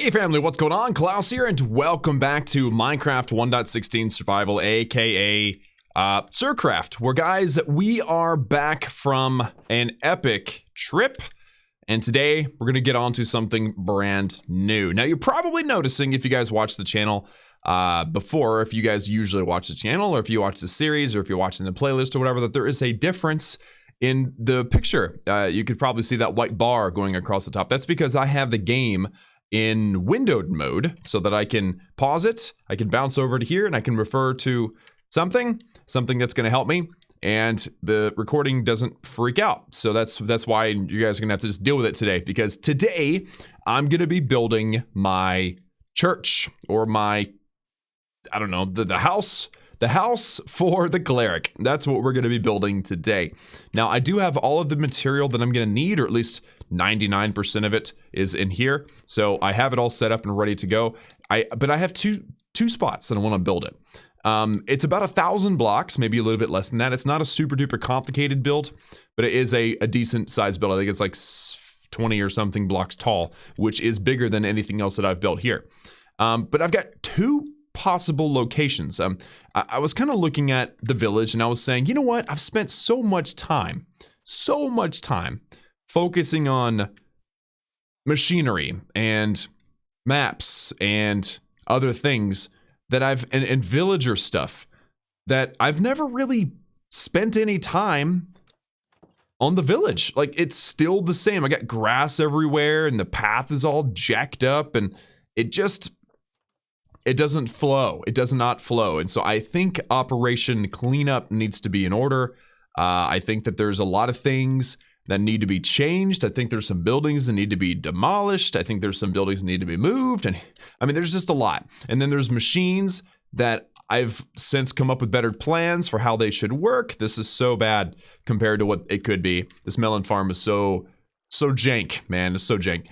Hey family, what's going on? Klaus here, and welcome back to Minecraft 1.16 Survival, aka Surcraft, where guys, we are back from an epic trip, and today we're gonna get on to something brand new. Now you're probably noticing, if you guys watch the channel before, if you guys usually watch the channel, or if you watch the series, or if you're watching the playlist or whatever, that there is a difference in the picture. You could probably see that white bar going across the top. That's because I have the game in windowed mode so that I can pause it, I can bounce over to here, and I can refer to something that's gonna help me, and the recording doesn't freak out. So that's why you guys are gonna have to just deal with it today, because today I'm gonna be building my church, or my, I don't know, the house for the cleric. That's what we're gonna be building today. Now, I do have all of the material that I'm gonna need, or at least 99% of it is in here. So I have it all set up and ready to go. But I have two spots that I wanna build it. It's about 1,000 blocks, maybe a little bit less than that. It's not a super duper complicated build, but it is a decent size build. I think it's like 20 or something blocks tall, which is bigger than anything else that I've built here. But I've got two possible locations. I was kind of looking at the village, and I was saying, you know what? I've spent so much time focusing on machinery and maps and other things that and villager stuff, that I've never really spent any time on the village. Like, it's still the same. I got grass everywhere, and the path is all jacked up, and it doesn't flow. It does not flow. And so I think Operation Cleanup needs to be in order. I think that there's a lot of things that need to be changed. I think there's some buildings that need to be demolished. I think there's some buildings that need to be moved. And I mean, there's just a lot. And then there's machines that I've since come up with better plans for how they should work. This is so bad compared to what it could be. This melon farm is so jank, man. It's so jank.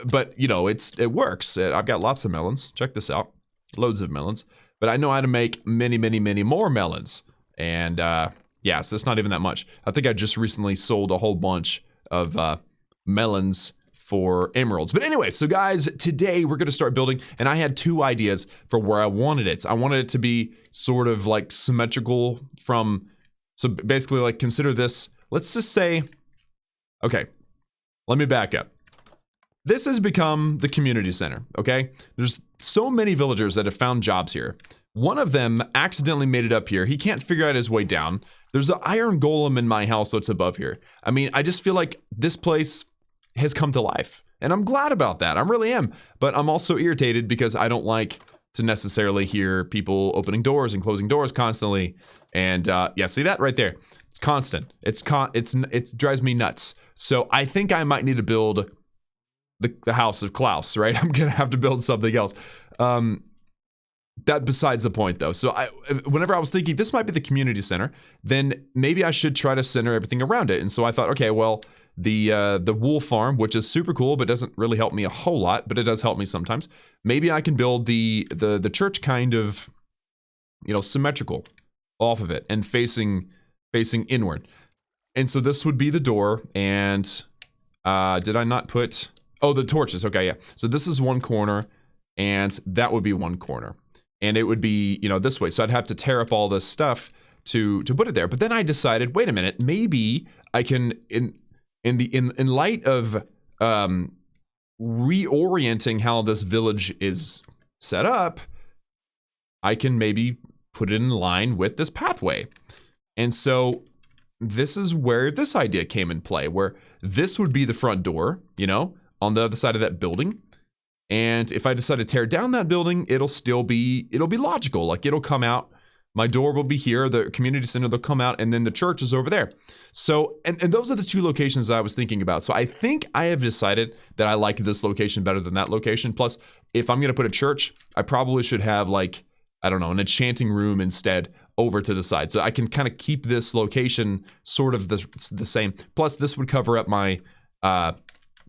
But you know, it works. I've got lots of melons. Check this out. Loads of melons. But I know how to make many, many, many more melons. And yeah, so that's not even that much. I think I just recently sold a whole bunch of melons for emeralds. But anyway, so guys, today we're gonna start building, and I had two ideas for where I wanted it. I wanted it to be sort of like symmetrical so basically, like, consider this, let's just say, okay, let me back up. This has become the community center, okay? There's so many villagers that have found jobs here. One of them accidentally made it up here. He can't figure out his way down. There's an iron golem in my house that's above here. I mean, I just feel like this place has come to life, and I'm glad about that. I really am. But I'm also irritated because I don't like to necessarily hear people opening doors and closing doors constantly. And yeah, see that right there? It's constant. It drives me nuts. So I think I might need to build the house of Klaus, right? I'm gonna have to build something else. That besides the point, though. So whenever I was thinking this might be the community center, then maybe I should try to center everything around it. And so I thought, okay, well, the wool farm, which is super cool, but doesn't really help me a whole lot, but it does help me sometimes. Maybe I can build the church kind of, you know, symmetrical off of it and facing inward. And so this would be the door. And did I not put? Oh, the torches. Okay, yeah. So this is one corner, and that would be one corner. And it would be, you know, this way. So I'd have to tear up all this stuff to put it there. But then I decided, wait a minute, maybe I can, in light of reorienting how this village is set up, I can maybe put it in line with this pathway. And so this is where this idea came in play, where this would be the front door, you know, on the other side of that building. And if I decide to tear down that building, it'll be logical. Like, it'll come out, my door will be here, the community center, they'll come out, and then the church is over there. So, and those are the two locations I was thinking about. So I think I have decided that I like this location better than that location. Plus, if I'm gonna put a church, I probably should have, like, I don't know, an enchanting room instead over to the side. So I can kind of keep this location sort of the same. Plus, this would cover up my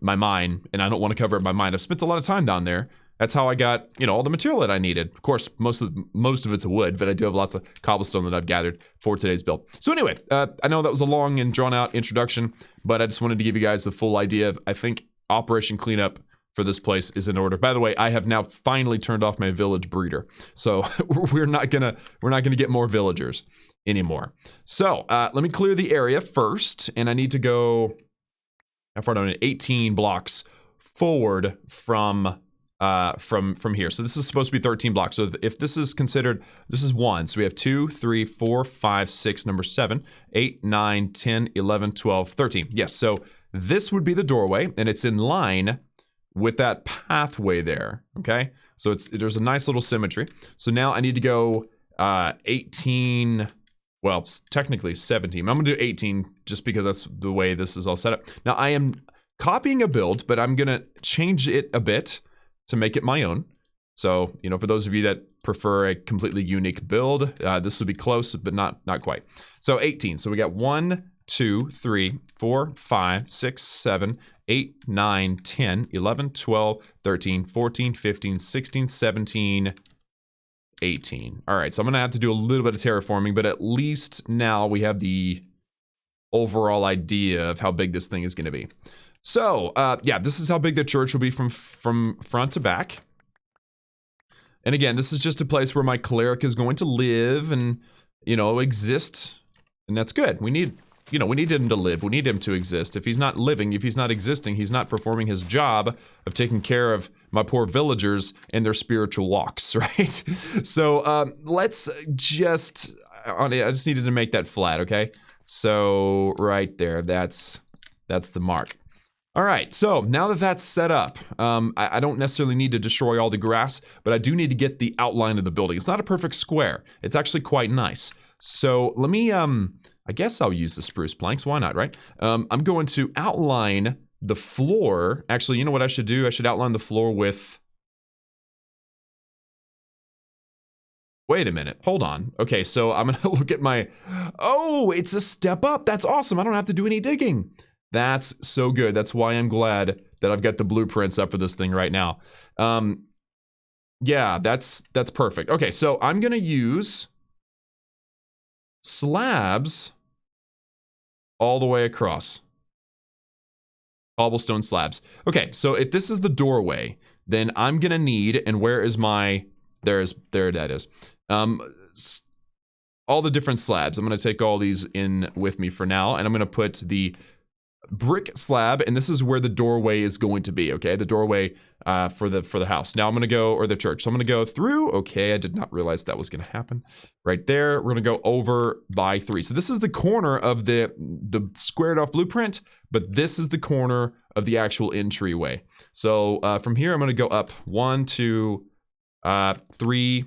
mine, and I don't want to cover up my mine. I've spent a lot of time down there. That's how I got, you know, all the material that I needed. Of course, most of it's wood, but I do have lots of cobblestone that I've gathered for today's build. So anyway, I know that was a long and drawn out introduction, but I just wanted to give you guys the full idea of, I think, Operation Cleanup for this place is in order. By the way, I have now finally turned off my village breeder, so we're not gonna get more villagers anymore. So let me clear the area first, and I need to go how far down? 18 blocks forward from here. So this is supposed to be 13 blocks. So if this is considered, this is 1. So we have 2, 3, 4, 5, 6, number 7, 8, 9, 10, 11, 12, 13. Yes, so this would be the doorway, and it's in line with that pathway there, okay? So there's a nice little symmetry. So now I need to go 18, well, technically 17. I'm gonna do 18 just because that's the way this is all set up. Now I am copying a build, but I'm gonna change it a bit to make it my own. So, you know, for those of you that prefer a completely unique build, this would be close, but not quite. So 18, so we got 1, 2, 3, 4, 5, 6, 7, 8, 9, 10, 11, 12, 13, 14, 15, 16, 17, 18. All right, so I'm gonna have to do a little bit of terraforming, but at least now we have the overall idea of how big this thing is gonna be. So, yeah, this is how big the church will be from front to back. And again, this is just a place where my cleric is going to live and, you know, exist. And that's good. We need him to live. We need him to exist. If he's not living, if he's not existing, he's not performing his job of taking care of my poor villagers and their spiritual walks, right? So, let's just, I just needed to make that flat, okay? So, right there, that's the mark. All right, so now that that's set up, I don't necessarily need to destroy all the grass, but I do need to get the outline of the building. It's not a perfect square. It's actually quite nice. So let me, I guess I'll use the spruce planks. Why not, right? I'm going to outline the floor. Actually, you know what I should do? I should outline the floor with... Wait a minute, hold on. Okay, so I'm gonna look at my... Oh, it's a step up. That's awesome. I don't have to do any digging. That's so good. That's why I'm glad that I've got the blueprints up for this thing right now. Yeah, that's perfect. Okay, so I'm gonna use slabs all the way across. Cobblestone slabs. Okay, so if this is the doorway, then I'm gonna need, and where is my, there that is. All the different slabs. I'm gonna take all these in with me for now, and I'm gonna put the brick slab, and this is where the doorway is going to be, okay? The doorway for the house. Now I'm gonna go, or the church. So I'm gonna go through, okay, I did not realize that was gonna happen. Right there, we're gonna go over by 3. So this is the corner of the squared off blueprint, but this is the corner of the actual entryway. So from here, I'm gonna go up 1, 2, 3.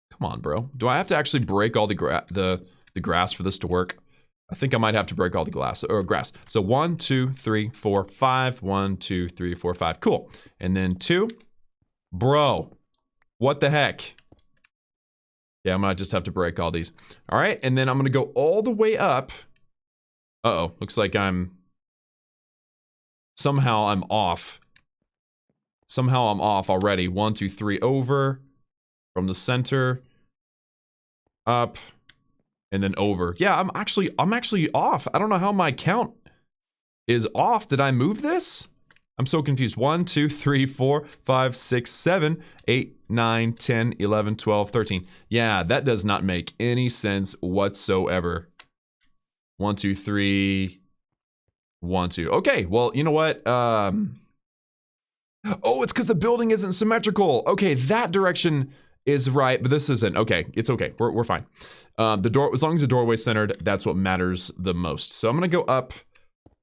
Come on, bro. Do I have to actually break all the grass for this to work? I think I might have to break all the grass. So 1, 2, 3, 4, 5. 1, 2, 3, 4, 5. Cool. And then 2. Bro, what the heck? Yeah, I'm gonna just have to break all these. All right, and then I'm gonna go all the way up. Uh-oh, looks like somehow I'm off. Somehow I'm off already. 1, 2, 3, over. From the center. Up. And then over. Yeah, I'm actually off. I don't know how my count is off. Did I move this? I'm so confused. 1, 2, 3, 4, 5, 6, 7, 8, 9, 10, 11, 12, 13. Yeah, that does not make any sense whatsoever. 1, 2, 3, 1, 2. Okay, well, you know what? Oh, it's because the building isn't symmetrical. Okay, that direction is right, but this isn't. Okay, it's okay. We're fine. The door, as long as the doorway's centered, that's what matters the most. So I'm gonna go up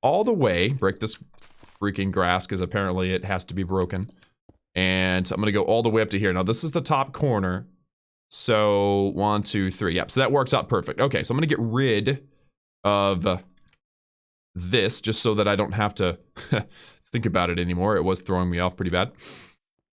all the way, break this freaking grass because apparently it has to be broken, and I'm gonna go all the way up to here. Now this is the top corner. So 1, 2, 3. Yep. So that works out perfect. Okay, so I'm gonna get rid of this just so that I don't have to think about it anymore. It was throwing me off pretty bad.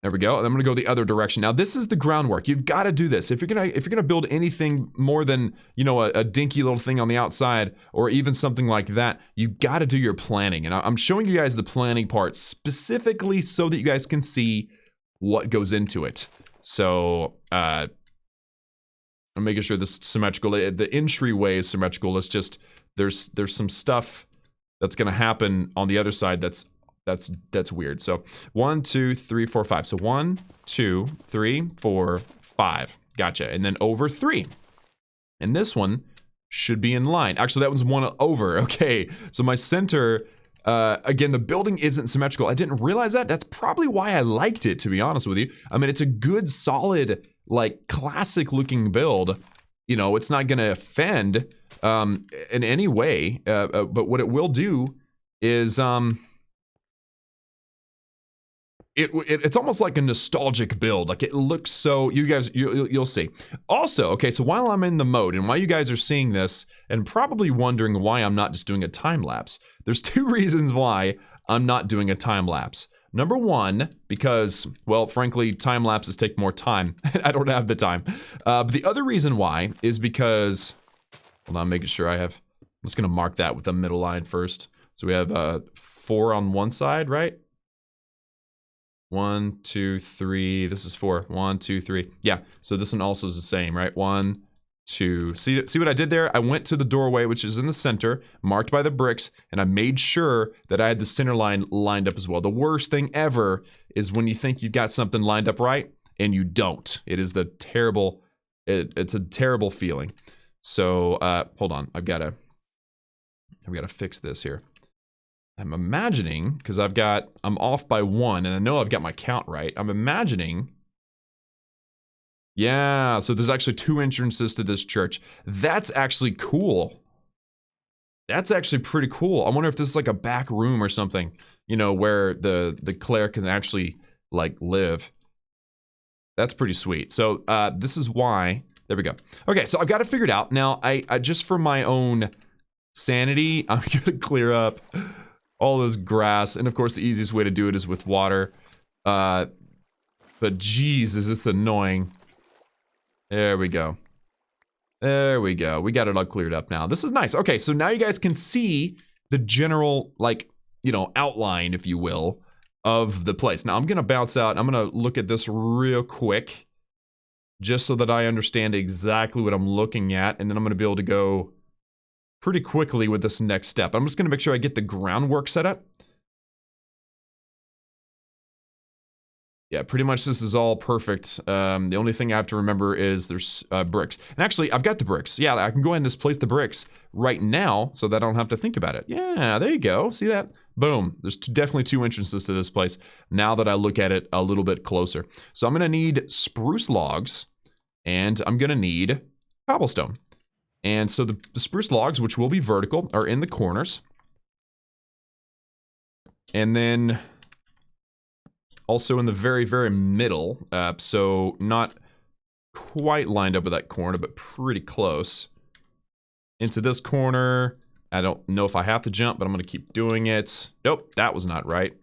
There we go. And I'm gonna go the other direction. Now this is the groundwork. You've got to do this. If you're gonna build anything more than, you know, a dinky little thing on the outside, or even something like that, you got to do your planning. And I'm showing you guys the planning part specifically so that you guys can see what goes into it. So I'm making sure this is symmetrical. The entryway is symmetrical. It's just there's some stuff that's gonna happen on the other side that's That's weird. So 1, 2, 3, 4, 5. So 1, 2, 3, 4, 5. Gotcha. And then over 3. And this one should be in line. Actually, that one's 1 over. Okay. So my center, again, the building isn't symmetrical. I didn't realize that. That's probably why I liked it, to be honest with you. I mean, it's a good, solid, like classic looking build. You know, it's not going to offend in any way. But what it will do is it's almost like a nostalgic build. Like it looks so, you guys, you'll see. Also, okay, so while I'm in the mode and while you guys are seeing this and probably wondering why I'm not just doing a time lapse, there's 2 reasons why I'm not doing a time lapse. Number 1, because, well, frankly, time lapses take more time. I don't have the time. But the other reason why is because, hold on, making sure I'm just gonna mark that with the middle line first. So we have 4 on one side, right? 1, 2, 3. This is 4. 1, 2, 3. Yeah. So this one also is the same, right? 1, 2. See what I did there? I went to the doorway, which is in the center, marked by the bricks, and I made sure that I had the center line lined up as well. The worst thing ever is when you think you've got something lined up right and you don't. It is the terrible. It's a terrible feeling. So hold on. I've got to fix this here. I'm imagining, because I'm off by 1, and I know I've got my count right. I'm imagining, yeah, so there's actually 2 entrances to this church. That's actually cool. That's actually pretty cool. I wonder if this is like a back room or something, you know, where the cleric can actually, like, live. That's pretty sweet. So this is why, there we go. Okay, so I've got it figured out. Now, I just for my own sanity, I'm gonna clear up all this grass, and of course the easiest way to do it is with water. But geez, is this annoying. There we go. There we go. We got it all cleared up now. This is nice. Okay, so now you guys can see the general, like, you know, outline, if you will, of the place. Now I'm gonna bounce out. I'm gonna look at this real quick, just so that I understand exactly what I'm looking at, and then I'm gonna be able to go pretty quickly with this next step. I'm just gonna make sure I get the groundwork set up. Yeah, pretty much this is all perfect. The only thing I have to remember is there's bricks. And actually, I've got the bricks. Yeah, I can go ahead and just place the bricks right now so that I don't have to think about it. Yeah, there you go. See that? Boom. There's definitely 2 entrances to this place now that I look at it a little bit closer. So I'm gonna need spruce logs, and I'm gonna need cobblestone. And so the spruce logs, which will be vertical, are in the corners. And then also in the very, very middle, so not quite lined up with that corner, but pretty close. Into this corner, I don't know if I have to jump, but I'm gonna keep doing it. Nope, that was not right.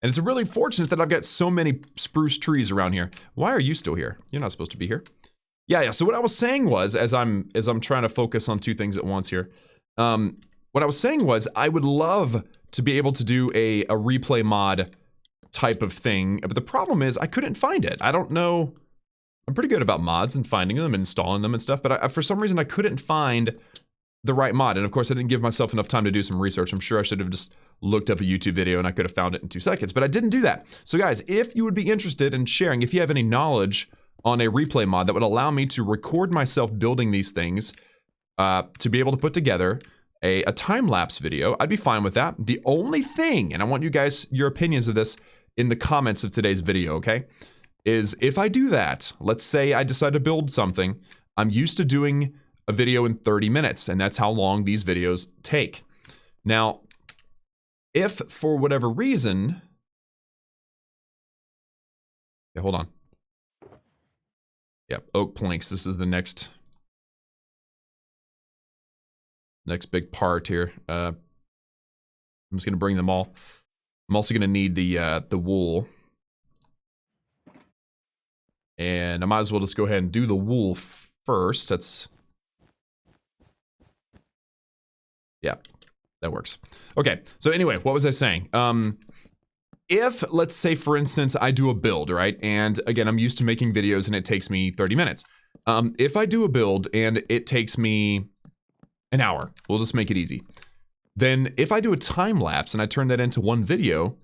And it's really fortunate that I've got so many spruce trees around here. Why are you still here? You're not supposed to be here. Yeah, so what I was saying was, as I'm trying to focus on 2 things at once here, what I was saying was I would love to be able to do a replay mod type of thing, but the problem is I couldn't find it. I don't know. I'm pretty good about mods and finding them and installing them and stuff, but for some reason I couldn't find the right mod, and of course I didn't give myself enough time to do some research. I'm sure I should have just looked up a YouTube video and I could have found it in 2 seconds, but I didn't do that. So guys, if you would be interested in sharing, if you have any knowledge on a replay mod that would allow me to record myself building these things, to be able to put together a time-lapse video, I'd be fine with that. The only thing, and I want you guys, your opinions of this in the comments of today's video, okay, is if I do that, let's say I decide to build something, I'm used to doing a video in 30 minutes, and that's how long these videos take. Now, if for whatever reason, yeah, hold on. Yep, oak planks. This is the next big part here. I'm just gonna bring them all. I'm also gonna need the wool, and I might as well just go ahead and do the wool first. Yeah, that works. Okay, so anyway, what was I saying? If, let's say, for instance, I do a build, right? And again, I'm used to making videos and it takes me 30 minutes. If I do a build and it takes me an hour, we'll just make it easy. then if I do a time lapse and I turn that into one video,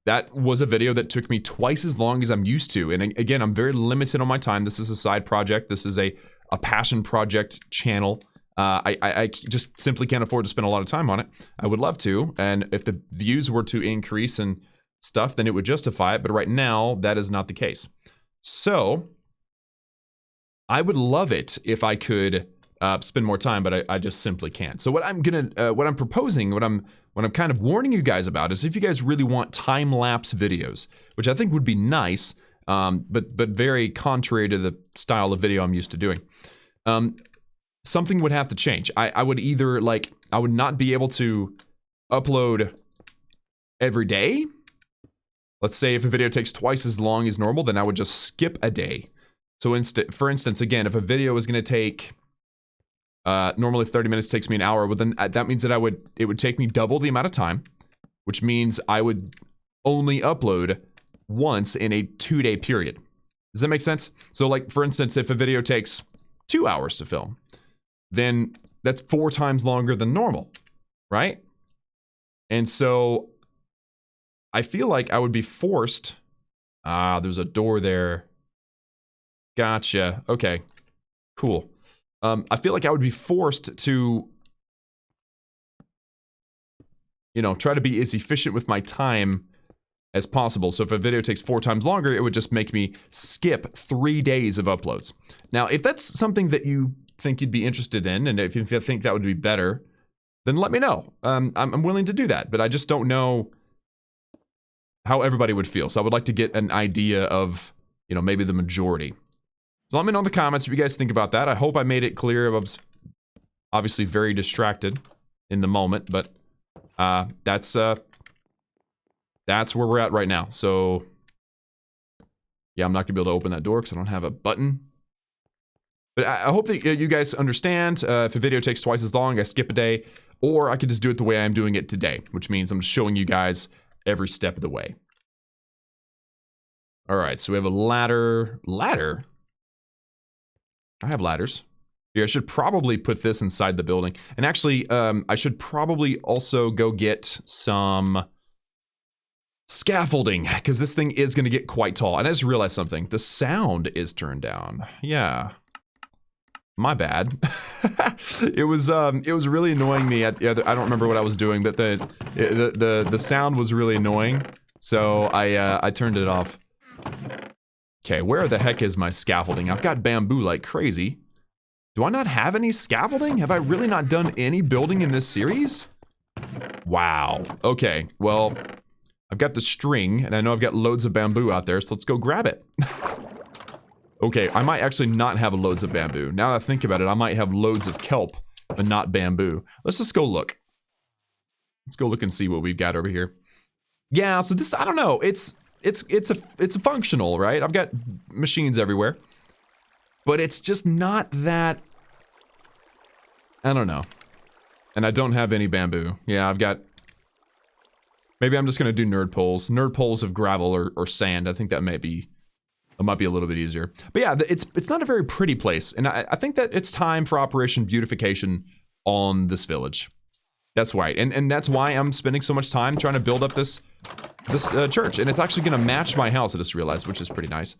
that was a video that took me twice as long as I'm used to. And again, I'm very limited on my time. This is a side project. This is a passion project channel. I just simply can't afford to spend a lot of time on it. I would love to. And if the views were to increase and stuff, then it would justify it. But right now, that is not the case. So I would love it if I could spend more time, but I just simply can't. So what I'm proposing, what I'm kind of warning you guys about is if you guys really want time-lapse videos, which I think would be nice, but very contrary to the style of video I'm used to doing, something would have to change. I would either, like, I would not be able to upload every day. Let's say if a video takes twice as long as normal, then I would just skip a day. So for instance, again, if a video is going to take normally 30 minutes, takes me an hour, well then that means that it would take me double the amount of time, which means I would only upload once in a 2-day period. Does that make sense? So like, for instance, if a video takes 2 hours to film, then that's 4 times longer than normal, right? And so I feel like I would be forced. There's a door there. Gotcha. Okay, cool. I feel like I would be forced to, you know, try to be as efficient with my time as possible. So if a video takes 4 times longer, it would just make me skip 3 days of uploads. Now, if that's something that you think you'd be interested in, and if you think that would be better, then let me know. I'm willing to do that, but I just don't know how everybody would feel. So I would like to get an idea of, you know, maybe the majority. So let me know in the comments what you guys think about that. I hope I made it clear. I was obviously very distracted in the moment, but that's where we're at right now. So yeah, I'm not gonna be able to open that door because I don't have a button. But I hope that you guys understand. If a video takes twice as long, I skip a day, or I could just do it the way I'm doing it today, which means I'm showing you guys every step of the way. All right, so we have a ladder. Ladder? I have ladders. Yeah, I should probably put this inside the building. And actually, I should probably also go get some scaffolding, because this thing is going to get quite tall. And I just realized something. The sound is turned down. Yeah. My bad. It was really annoying me. I don't remember what I was doing, but the sound was really annoying. So I turned it off. Okay, where the heck is my scaffolding? I've got bamboo like crazy. Do I not have any scaffolding? Have I really not done any building in this series? Wow. Okay, well, I've got the string, and I know I've got loads of bamboo out there, so let's go grab it. Okay, I might actually not have loads of bamboo. Now that I think about it, I might have loads of kelp, but not bamboo. Let's just go look. Let's go look and see what we've got over here. Yeah, so this, I don't know, it's functional, right? I've got machines everywhere, but it's just not that, I don't know. And I don't have any bamboo. Yeah, I've got, maybe I'm just gonna do nerd poles of gravel or sand. I think that might be a little bit easier. But yeah, it's not a very pretty place, and I think that it's time for Operation Beautification on this village. That's right, and that's why I'm spending so much time trying to build up this church, and it's actually gonna match my house, I just realized, which is pretty nice.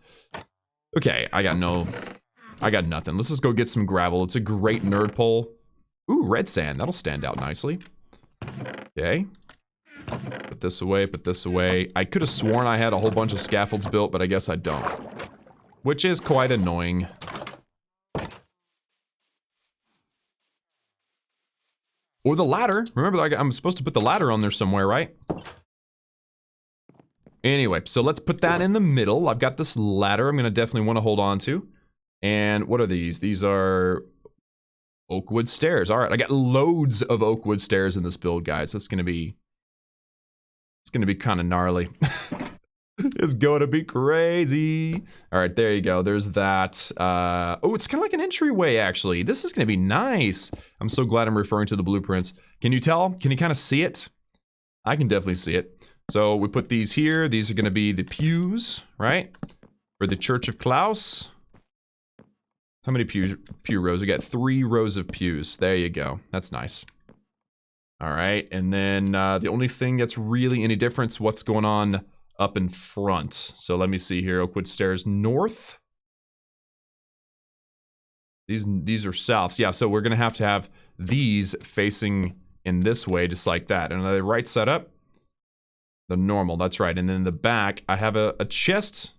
Okay, I got nothing. Let's just go get some gravel. It's a great nerd pole. Ooh, red sand, that'll stand out nicely. Okay. Put this away, put this away. I could have sworn I had a whole bunch of scaffolds built, but I guess I don't. Which is quite annoying. Or the ladder. Remember, I'm supposed to put the ladder on there somewhere, right? Anyway, so let's put that in the middle. I've got this ladder I'm going to definitely want to hold on to. And what are these? These are oakwood stairs. All right, I got loads of oakwood stairs in this build, guys. It's going to be kind of gnarly. It's going to be crazy. All right, there you go. There's that. Oh, it's kind of like an entryway, actually. This is going to be nice. I'm so glad I'm referring to the blueprints. Can you tell? Can you kind of see it? I can definitely see it. So we put these here. These are going to be the pews, right? For the Church of Klaus. How many pew rows? We got 3 rows of pews. There you go. That's nice. All right, and then the only thing that's really any difference, what's going on up in front. So let me see here, Oakwood Stairs north. These are south. Yeah, so we're gonna have to have these facing in this way, just like that. And are they right side up? The normal, that's right. And then in the back, I have a chest.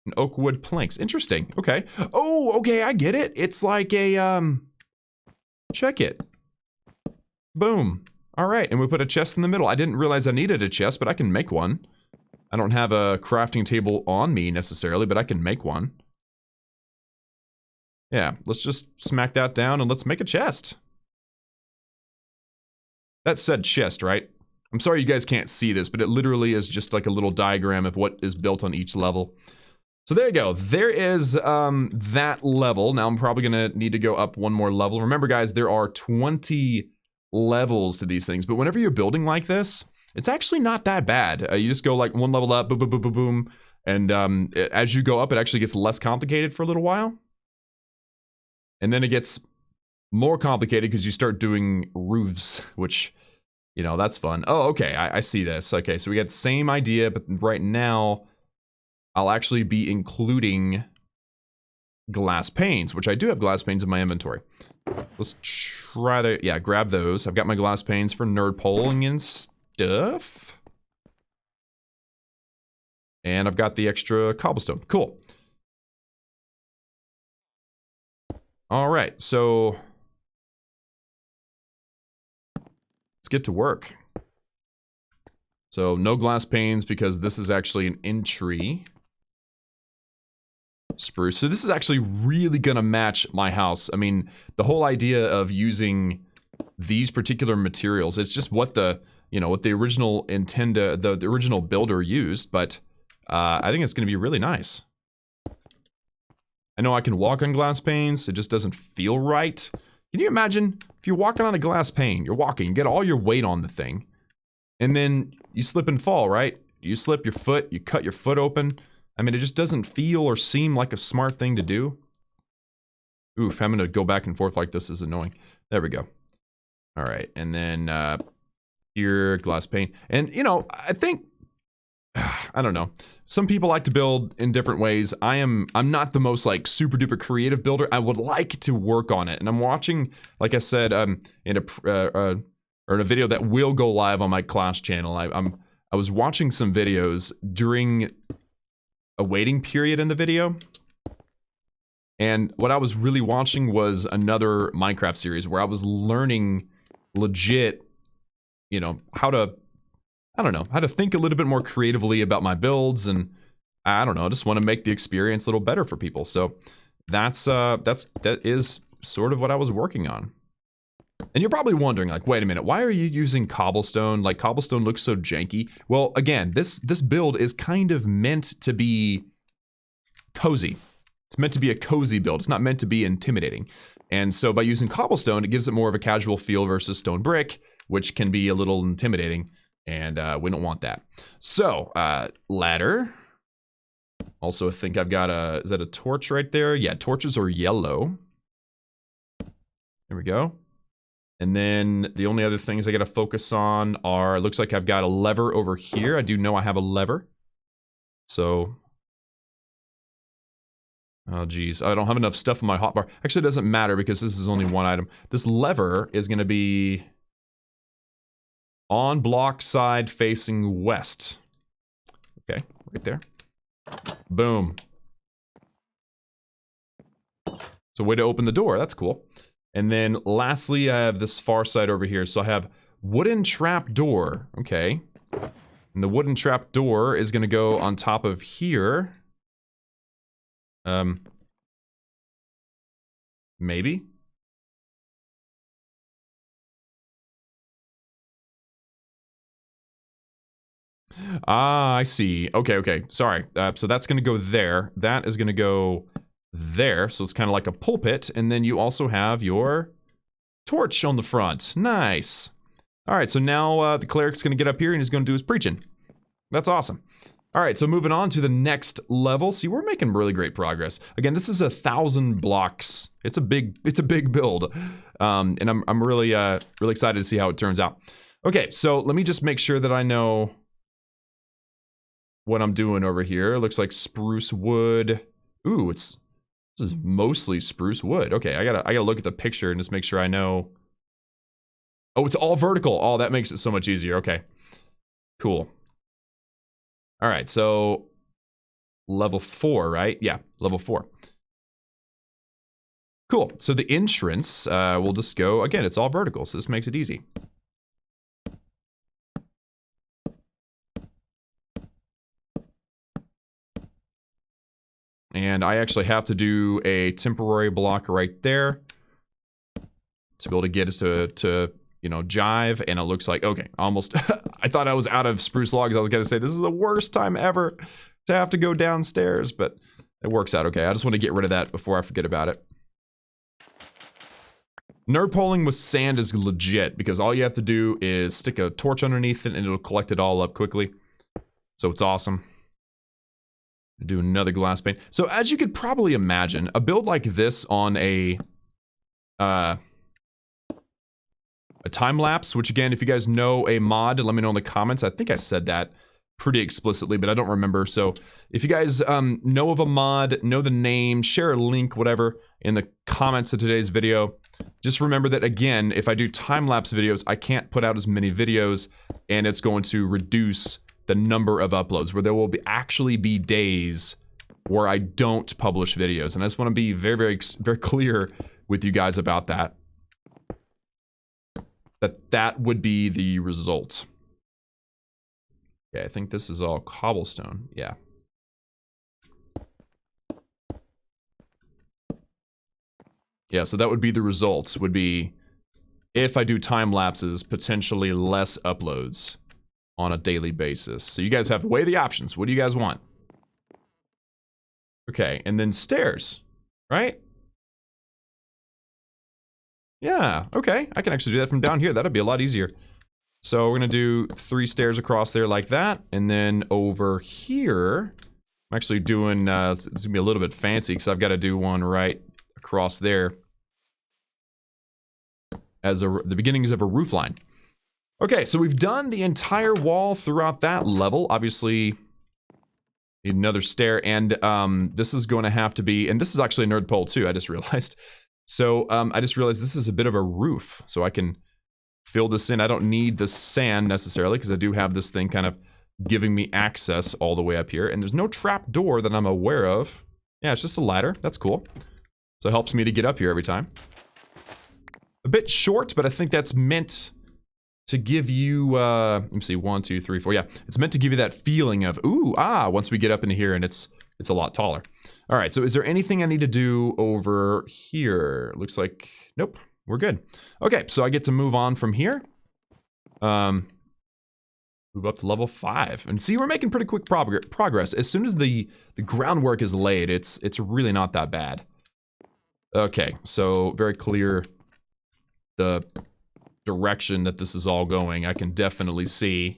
And oak wood planks. Interesting. Okay. Oh, okay, I get it. It's like a, check it. Boom. All right, and we put a chest in the middle. I didn't realize I needed a chest, but I can make one. I don't have a crafting table on me necessarily, but I can make one. Yeah, let's just smack that down and let's make a chest. That said chest, right? I'm sorry you guys can't see this, but it literally is just like a little diagram of what is built on each level. So there you go. There is that level. Now I'm probably gonna need to go up one more level. Remember guys, there are 20 levels to these things, but whenever you're building like this, it's actually not that bad. You just go like one level up, boom, boom, boom, boom, boom. And as you go up, it actually gets less complicated for a little while. And then it gets more complicated because you start doing roofs, which, you know, that's fun. Oh, okay, I see this. Okay, so we got the same idea, but right now, I'll actually be including glass panes, which I do have glass panes in my inventory. Let's try to, yeah, grab those. I've got my glass panes for nerd polling and stuff. And I've got the extra cobblestone. Cool. All right, so let's get to work. So no glass panes because this is actually an entry. Spruce. So this is actually really gonna match my house. I mean, the whole idea of using these particular materials, it's just what the, you know, what the original the original builder used, but I think it's gonna be really nice. I know I can walk on glass panes, it just doesn't feel right. Can you imagine if you're walking on a glass pane, you're walking, you get all your weight on the thing, and then you slip and fall, right? You slip your foot, you cut your foot open. I mean, it just doesn't feel or seem like a smart thing to do. Oof, having to go back and forth like this is annoying. There we go. All right, and then here, glass pane. And, you know, I think, I don't know. Some people like to build in different ways. I'm not the most like super duper creative builder. I would like to work on it. And I'm watching, like I said, in a video that will go live on my Klaus channel. I was watching some videos during a waiting period in the video. And what I was really watching was another Minecraft series where I was learning legit, you know, how to, I don't know, how to think a little bit more creatively about my builds, and I don't know, I just want to make the experience a little better for people. So that is sort of what I was working on. And you're probably wondering, like, wait a minute, why are you using cobblestone? Like, cobblestone looks so janky. Well, again, this build is kind of meant to be cozy. It's meant to be a cozy build. It's not meant to be intimidating. And so by using cobblestone, it gives it more of a casual feel versus stone brick, which can be a little intimidating. And we don't want that. So, ladder. Also, I think I've got is that a torch right there? Yeah, torches are yellow. There we go. And then the only other things I gotta focus on are, it looks like I've got a lever over here. I do know I have a lever. So, oh geez, I don't have enough stuff in my hotbar. Actually, it doesn't matter because this is only one item. This lever is gonna be on block side facing west. Okay, right there. Boom. So way to open the door, that's cool. And then lastly, I have this far side over here. So I have wooden trap door, okay. And the wooden trap door is gonna go on top of here. Maybe? Ah, I see. Okay, okay. Sorry. So that's going to go there. That is going to go there. So it's kind of like a pulpit. And then you also have your torch on the front. Nice. All right, so now the cleric's going to get up here and he's going to do his preaching. That's awesome. All right, so moving on to the next level. See, we're making really great progress. Again, this is 1,000 blocks. It's a big build, and I'm really really excited to see how it turns out. Okay, so let me just make sure that I know what I'm doing over here. It looks like spruce wood. Ooh, this is mostly spruce wood. Okay, I gotta look at the picture and just make sure I know. Oh, it's all vertical. Oh, that makes it so much easier. Okay, cool. All right, so level 4, right? Yeah, level 4. Cool. So the entrance, we'll just go, again, it's all vertical, so this makes it easy. And I actually have to do a temporary block right there to be able to get it to you know, jive, and it looks like, okay, almost, I thought I was out of spruce logs. I was gonna say, this is the worst time ever to have to go downstairs, but it works out okay. I just want to get rid of that before I forget about it. Nerd polling with sand is legit, because all you have to do is stick a torch underneath it and it'll collect it all up quickly. So it's awesome. Do another glass pane. So as you could probably imagine, a build like this on a time lapse, which again, if you guys know a mod, let me know in the comments. I think I said that pretty explicitly, but I don't remember. So if you guys know of a mod, know the name, share a link, whatever, in the comments of today's video. Just remember that, again, if I do time lapse videos, I can't put out as many videos, and it's going to reduce the number of uploads, where there will actually be days where I don't publish videos. And I just want to be very, very, very clear with you guys about that. That would be the result. Okay, I think this is all cobblestone. Yeah. Yeah, so that would be the results, would be, if I do time lapses, potentially less uploads on a daily basis. So you guys have to weigh the options. What do you guys want? Okay, and then stairs, right? Yeah, okay. I can actually do that from down here. That'd be a lot easier. So we're gonna do 3 stairs across there like that, and then over here, I'm actually doing, it's gonna be a little bit fancy because I've got to do one right across there as the beginnings of a roof line. Okay, so we've done the entire wall throughout that level. Obviously, need another stair, and this is going to have to be, and this is actually a nerd pole too, I just realized. So I just realized this is a bit of a roof, so I can fill this in. I don't need the sand necessarily, because I do have this thing kind of giving me access all the way up here, and there's no trap door that I'm aware of. Yeah, it's just a ladder. That's cool. So it helps me to get up here every time. A bit short, but I think that's meant to give you, let me see, 1, 2, 3, 4. Yeah, it's meant to give you that feeling of, ooh, ah, once we get up into here and it's a lot taller. All right, so is there anything I need to do over here? Looks like, nope, we're good. Okay, so I get to move on from here. Move up to level 5. And see, we're making pretty quick progress. As soon as the groundwork is laid, it's really not that bad. Okay, so very clear the direction that this is all going. I can definitely see.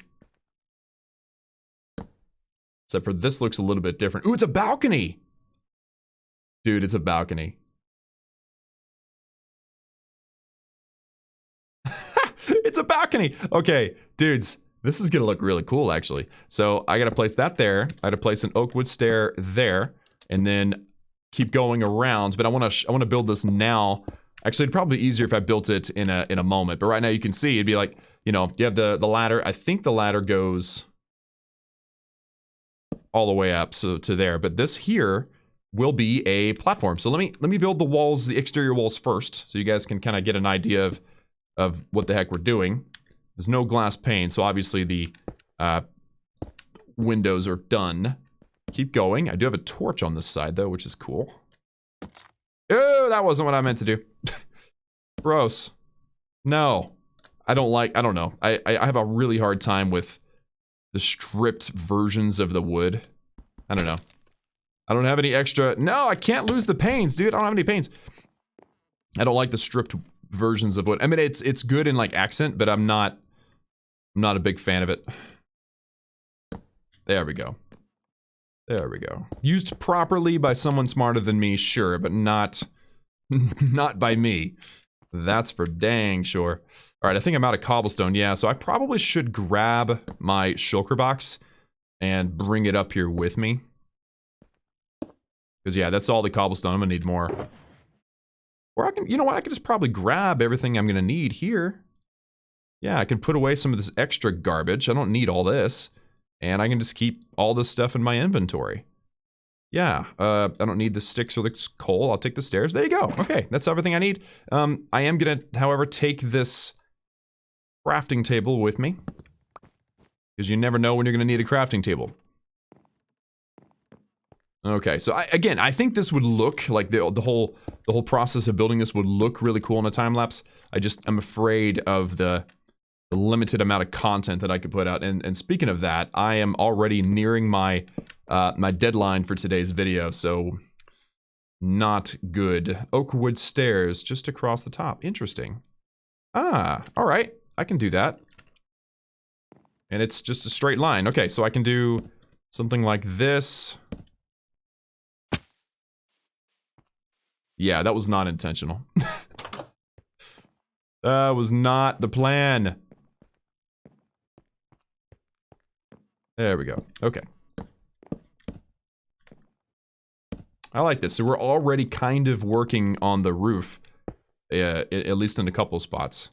Except for this looks a little bit different. Ooh, it's a balcony! Dude, it's a balcony. It's a balcony! Okay, dudes, this is gonna look really cool, actually. So I gotta place that there. I gotta place an oak wood stair there, and then keep going around. But I wanna build this now. Actually, it'd probably be easier if I built it in a moment. But right now you can see it'd be like, you know, you have the ladder. I think the ladder goes all the way up to there. But this here will be a platform. So let me build the walls, the exterior walls first, so you guys can kind of get an idea of what the heck we're doing. There's no glass pane, so obviously the windows are done. Keep going. I do have a torch on this side though, which is cool. Oh, that wasn't what I meant to do. Gross. No. I don't know. I have a really hard time with the stripped versions of the wood. I don't know. I don't have any extra. No, I can't lose the panes, dude. I don't have any panes. I don't like the stripped versions of wood. I mean, it's good in like accent, but I'm not a big fan of it. There we go. There we go. Used properly by someone smarter than me, sure, but not not by me. That's for dang sure. All right, I think I'm out of cobblestone. Yeah, so I probably should grab my shulker box and bring it up here with me. Because, yeah, that's all the cobblestone. I'm going to need more. Or I can, you know what? I could just probably grab everything I'm going to need here. Yeah, I can put away some of this extra garbage. I don't need all this. And I can just keep all this stuff in my inventory. Yeah, I don't need the sticks or the coal. I'll take the stairs. There you go. Okay, that's everything I need. I am going to, however, take this crafting table with me. Because you never know when you're going to need a crafting table. Okay, so again, I think this would look like the whole process of building this would look really cool in a time lapse. I'm afraid of the limited amount of content that I could put out. And speaking of that, I am already nearing my my deadline for today's video, so not good. Oakwood stairs just across the top. Interesting. Ah, all right, I can do that. And it's just a straight line. Okay, so I can do something like this. Yeah, that was not intentional. That was not the plan. There we go. Okay. I like this. So we're already kind of working on the roof, at least in a couple spots.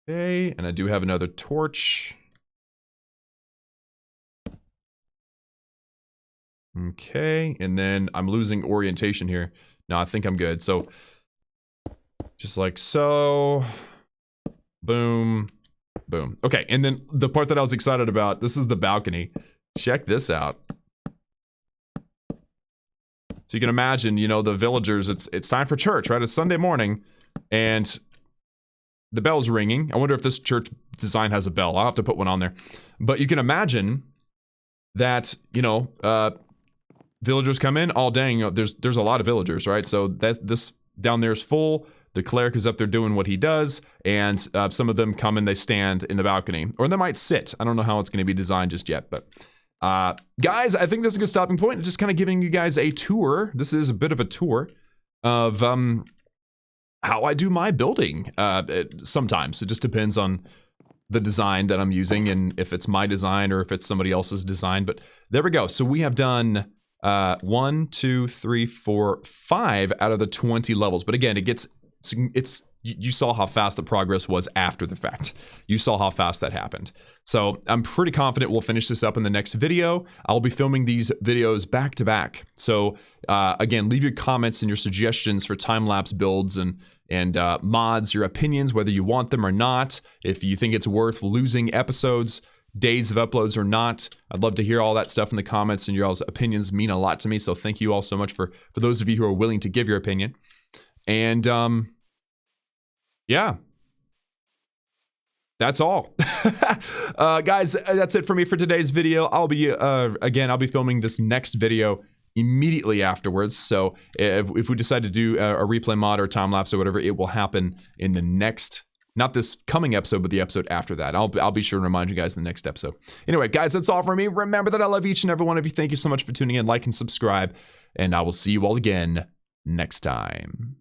Okay, and I do have another torch. Okay, and then I'm losing orientation here. No, I think I'm good. So, just like so. Boom. Boom. Okay, and then the part that I was excited about, this is the balcony. Check this out. So you can imagine, you know, the villagers, it's time for church, right? It's Sunday morning, and the bell's ringing. I wonder if this church design has a bell. I'll have to put one on there. But you can imagine that, you know, villagers come in. Oh, dang, you know, there's a lot of villagers, right? So this down there is full. The cleric is up there doing what he does, and some of them come and they stand in the balcony. Or they might sit. I don't know how it's going to be designed just yet, but... guys, I think this is a good stopping point. Just kind of giving you guys a tour. This is a bit of a tour of how I do my building. Sometimes it just depends on the design that I'm using and if it's my design or if it's somebody else's design. But there we go. So we have done 1, 2, 3, 4, 5 out of the 20 levels. But again, you saw how fast the progress was after the fact. You saw how fast that happened. So I'm pretty confident we'll finish this up in the next video. I'll be filming these videos back to back. So again, leave your comments and your suggestions for time-lapse builds and mods, your opinions, whether you want them or not. If you think it's worth losing episodes, days of uploads or not. I'd love to hear all that stuff in the comments, and your all's opinions mean a lot to me. So thank you all so much for those of you who are willing to give your opinion. And yeah, that's all. Guys, that's it for me for today's video. I'll be filming this next video immediately afterwards. So if we decide to do a replay mod or time lapse or whatever, it will happen in the next, not this coming episode, but the episode after that. I'll be sure to remind you guys in the next episode. Anyway, guys, that's all for me. Remember that I love each and every one of you. Thank you so much for tuning in. Like and subscribe, and I will see you all again next time.